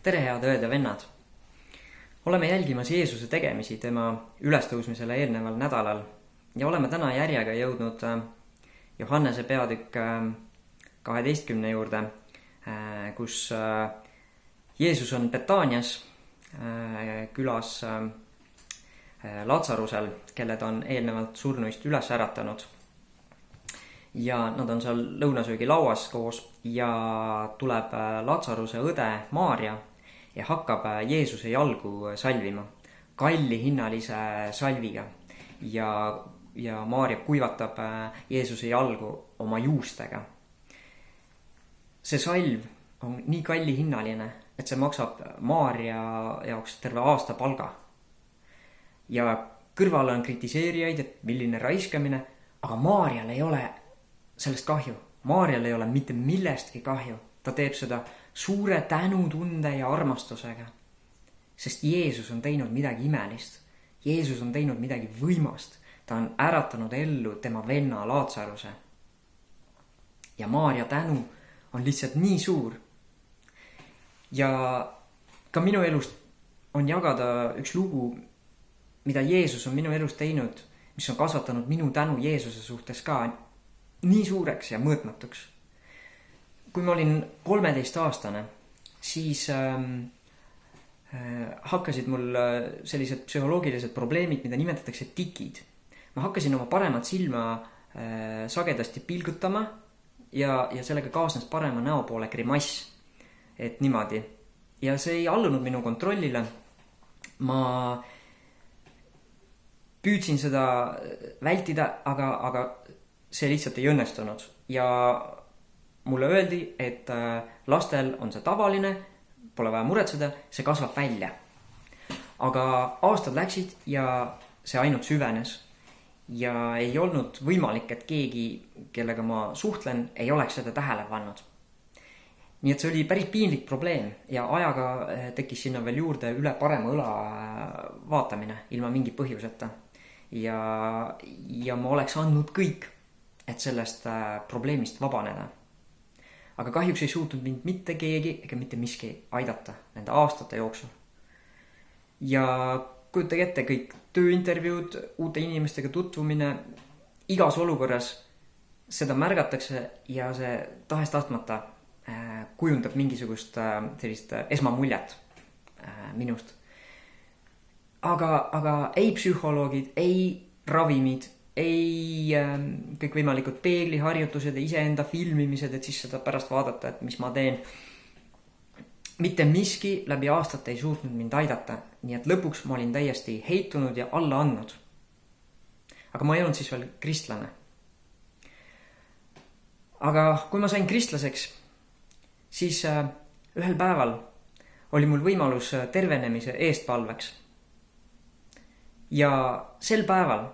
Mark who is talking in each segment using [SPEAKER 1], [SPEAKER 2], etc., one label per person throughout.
[SPEAKER 1] tere, head õed ja vennad! Oleme jälgimas Jeesuse tegemisi tema ülestõusmisele eelneval nädalal ja oleme täna järjega jõudnud Johannese peatükk 12 juurde, kus Jeesus on Betaanias külas Latsarusel, kelle ta on eelnevalt surnuist üles äratanud. Ja nad on seal lõunasöögi lauas koos ja tuleb Latsaruse õde Maarja ja hakkab Jeesuse jalgu salvima kalli hinnalise salviga. Ja Maarja kuivatab Jeesuse jalgu oma juustega. See salv on nii kalli hinnaline, et see maksab Maarja jaoks terve aasta palga. Ja kõrval on kritiseerijaid, et milline raiskamine, aga Maarjal ei ole sellest kahju. Maarjal ei ole mitte millestki kahju. Ta teeb seda suure tänutunde ja armastusega. Sest Jeesus on teinud midagi imelist. Jeesus on teinud midagi võimast. Ta on äratanud ellu tema venna Latsaruse. Ja Maarja tänu on lihtsalt nii suur. Ja ka minu elust on jagada üks lugu, mida Jeesus on minu elus teinud, mis on kasvatanud minu tänu Jeesuse suhtes ka nii suureks ja mõõtmatuks. Kui ma olin 13-aastane, siis hakkasid mul sellised psühholoogilised probleemid, mida nimetatakse tikid. Ma hakkasin oma paremat silma sagedasti pilgutama ja sellega kaasnes parema näo poole grimass. Et niimoodi. Ja see ei allunud minu kontrollile. Ma püüdsin seda vältida, aga see lihtsalt ei õnnestunud. Ja mulle öeldi, et lastel on see tavaline, pole vaja muretseda, see kasvab välja. Aga aastad läksid ja see ainult süvenes. Ja ei olnud võimalik, et keegi, kellega ma suhtlen, ei oleks seda tähele pannud. Nii et see oli päris piinlik probleem ja ajaga tekkis sinna veel juurde üle parema õla vaatamine ilma mingi põhjuseta. Ja ma oleks andnud kõik, et sellest probleemist vabaneda. Aga kahjuks ei suutnud mind mitte keegi ega mitte miski aidata nende aastate jooksul. Ja kujutage ette kõik tööintervjuud, uute inimestega tutvumine, igas olukorras seda märgatakse ja see tahes-tahtmata kujundab mingisugust sellist esmamuljet minust. Aga ei psühholoogid, ei ravimid, ei kõik võimalikud peegliharjutused ja iseenda filmimised, et siis seda pärast vaadata, et mis ma teen. Mitte miski läbi aastate ei suutnud mind aidata, nii et lõpuks ma olin täiesti heitunud ja alla andnud. Aga ma ei olnud siis veel kristlane. Aga kui ma sain kristlaseks, siis ühel päeval oli mul võimalus tervenemise eestpalveks. Ja sel päeval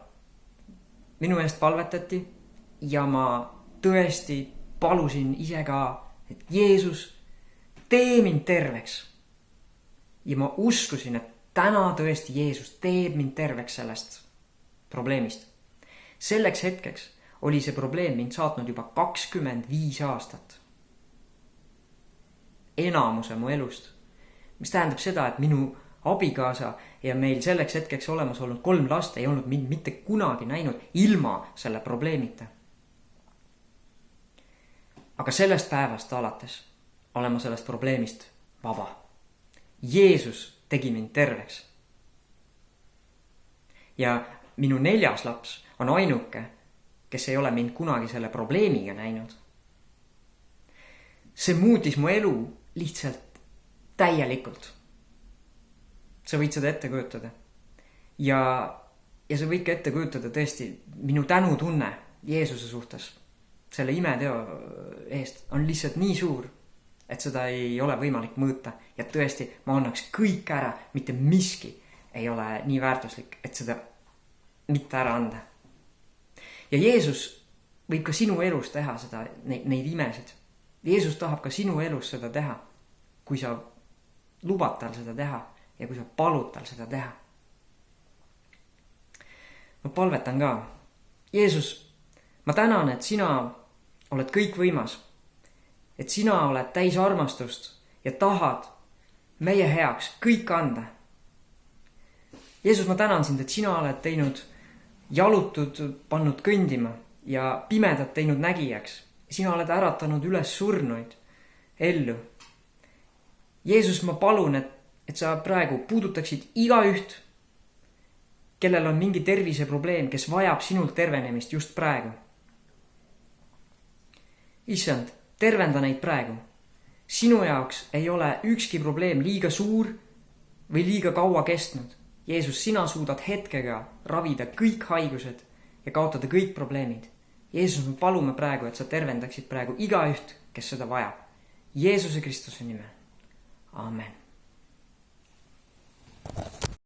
[SPEAKER 1] minu eest palvetati ja ma tõesti palusin ise ka, et Jeesus, tee mind terveks. Ja ma uskusin, et täna tõesti Jeesus teeb mind terveks sellest probleemist. Selleks hetkeks oli see probleem mind saatnud juba 25 aastat. Enamuse mu elust. Mis tähendab seda, et minu abikaasa ja meil selleks hetkeks olemas olnud 3 last ei olnud mind mitte kunagi näinud ilma selle probleemita. Aga sellest päevast alates olen ma sellest probleemist vaba. Jeesus tegi mind terveks. Ja minu 4. laps on ainuke, kes ei ole mind kunagi selle probleemiga näinud. See muutis mu elu lihtsalt täielikult. Sa võid seda ette kujutada. Ja sa võid ka ette kujutada tõesti minu tänutunne Jeesuse suhtes. Selle imeteo eest on lihtsalt nii suur, et seda ei ole võimalik mõõta. Ja tõesti, ma annaks kõik ära, mitte miski ei ole nii väärtuslik, et seda mitte ära anda. Ja Jeesus võib ka sinu elus teha seda, neid imesid. Jeesus tahab ka sinu elus seda teha, kui sa lubad tal seda teha. Ja kui sa palud tal seda teha. Ma palvetan ka. Jeesus, ma tänan, et sina oled kõik võimas. Et sina oled täis armastust ja tahad meie heaks kõik anda. Jeesus, ma tänan sind, et sina oled teinud jalutud, pannud kõndima ja pimedat teinud nägijaks. Sina oled äratanud üles surnuid ellu. Jeesus, ma palun, et sa praegu puudutaksid igaüht, kellel on mingi terviseprobleem, kes vajab sinult tervenemist just praegu. Issand, tervenda neid praegu. Sinu jaoks ei ole ükski probleem liiga suur või liiga kaua kestnud. Jeesus, sina suudad hetkega ravida kõik haigused ja kaotada kõik probleemid. Jeesus, me palume praegu, et sa tervendaksid praegu igaüht, kes seda vajab. Jeesuse Kristuse nimel. Amen.